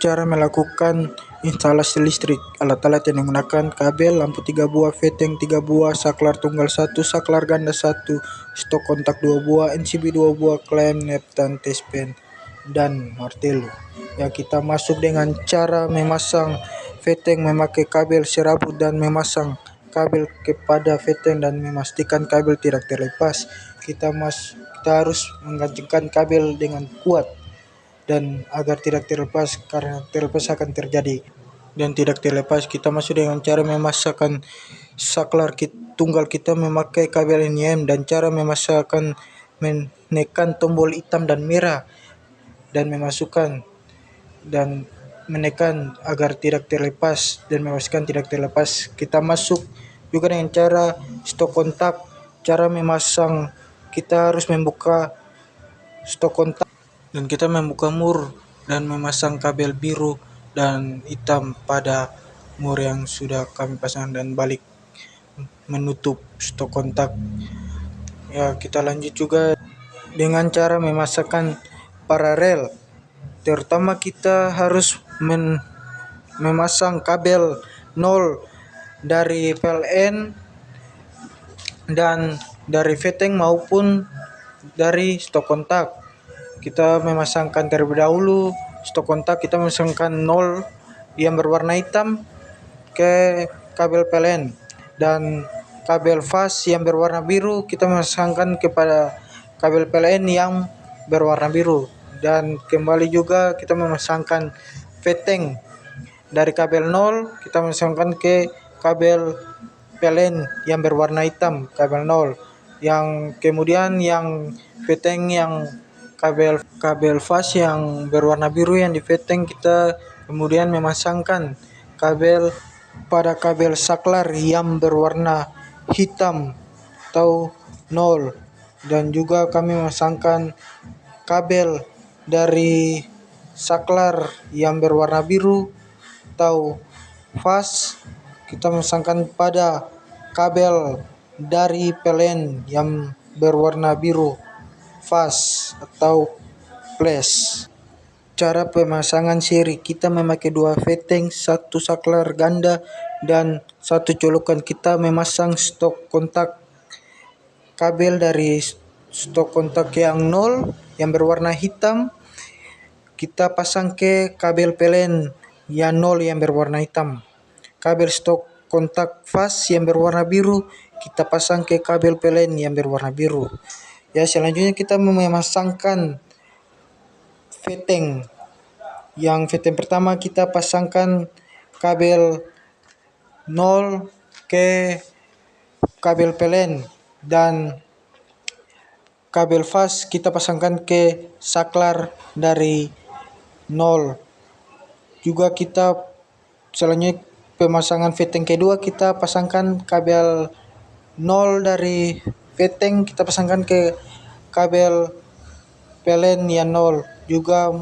Cara melakukan instalasi listrik. Alat-alat yang menggunakan kabel, lampu 3 buah, veteng 3 buah, saklar tunggal 1, saklar ganda 1, stok kontak 2 buah, NCB 2 buah, klem, neptan, tespen, dan martelo. Ya, kita masuk dengan cara memasang veteng memakai kabel serabut dan memasang kabel kepada veteng dan memastikan kabel tidak terlepas. Kita harus mengganjengkan kabel dengan kuat dan agar tidak terlepas, karena terlepas akan terjadi dan tidak terlepas. Kita masuk dengan cara memasakkan saklar tunggal kita memakai kabel NIM, dan cara memasakkan menekan tombol hitam dan merah dan memasukkan dan menekan agar tidak terlepas dan memastikan tidak terlepas. Kita masuk juga dengan cara stok kontak. Cara memasang, kita harus membuka stok kontak dan kita membuka mur dan memasang kabel biru dan hitam pada mur yang sudah kami pasang dan balik menutup stok kontak. Ya, kita lanjut juga dengan cara memasangkan paralel. Terutama kita harus memasang kabel 0 dari PLN dan dari veteng maupun dari stok kontak. Kita memasangkan terlebih dahulu stok kontak, kita memasangkan 0 yang berwarna hitam ke kabel PLN, dan kabel fast yang berwarna biru kita memasangkan kepada kabel PLN yang berwarna biru, dan kembali juga kita memasangkan veteng dari kabel 0 kita memasangkan ke kabel PLN yang berwarna hitam, kabel 0, yang kemudian yang veteng yang kabel fast yang berwarna biru yang di veteng, kita kemudian memasangkan kabel pada kabel saklar yang berwarna hitam atau 0, dan juga kami memasangkan kabel dari saklar yang berwarna biru atau fast, kita memasangkan pada kabel dari PLN yang berwarna biru fast atau flash. Cara pemasangan seri, kita memakai 2 veteng, 1 saklar ganda, dan 1 colokan. Kita memasang stok kontak kabel dari stok kontak yang 0 yang berwarna hitam, kita pasang ke kabel PLN yang 0 yang berwarna hitam. Kabel stok kontak fast yang berwarna biru kita pasang ke kabel PLN yang berwarna biru. Ya, selanjutnya kita memasangkan veteng. Yang veteng pertama kita pasangkan kabel 0 ke kabel PLN, dan kabel fast kita pasangkan ke saklar dari 0. Juga kita selanjutnya pemasangan veteng kedua, kita pasangkan kabel 0 dari veteng kita pasangkan ke kabel PLN yang 0. Juga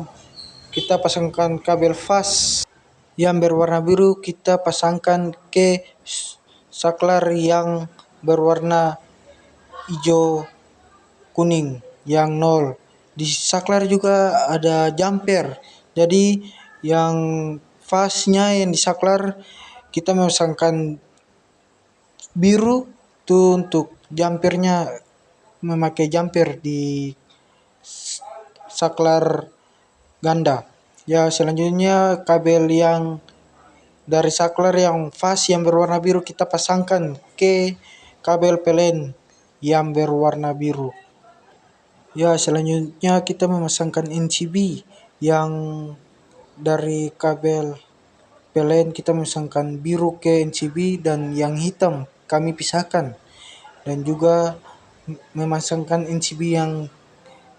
kita pasangkan kabel fast yang berwarna biru kita pasangkan ke saklar yang berwarna hijau kuning yang 0. Di saklar juga ada jumper, jadi yang fastnya yang di saklar kita memasangkan biru tuh untuk jumpernya, memakai jumper di saklar ganda. Ya, selanjutnya kabel yang dari saklar yang fast yang berwarna biru kita pasangkan ke kabel PLN yang berwarna biru. Ya, selanjutnya kita memasangkan NCB yang dari kabel PLN kita memasangkan biru ke NCB, dan yang hitam kami pisahkan, dan juga memasangkan NCB yang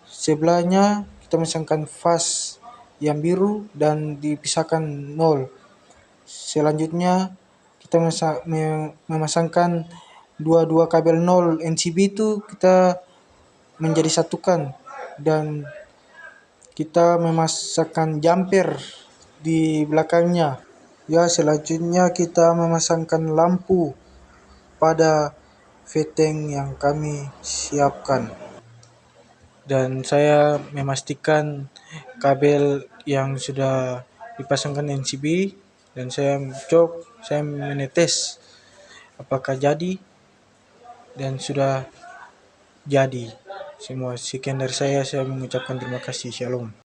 sebelahnya kita memasangkan fast yang biru dan dipisahkan 0. Selanjutnya kita memasangkan dua kabel 0 NCB itu kita menjadi satukan, dan kita memasangkan jumper di belakangnya. Ya, selanjutnya kita memasangkan lampu pada veteng yang kami siapkan, dan saya memastikan kabel yang sudah dipasangkan NCB dan saya menetes apakah jadi, dan sudah jadi semua. Sekian dari saya mengucapkan terima kasih. Shalom.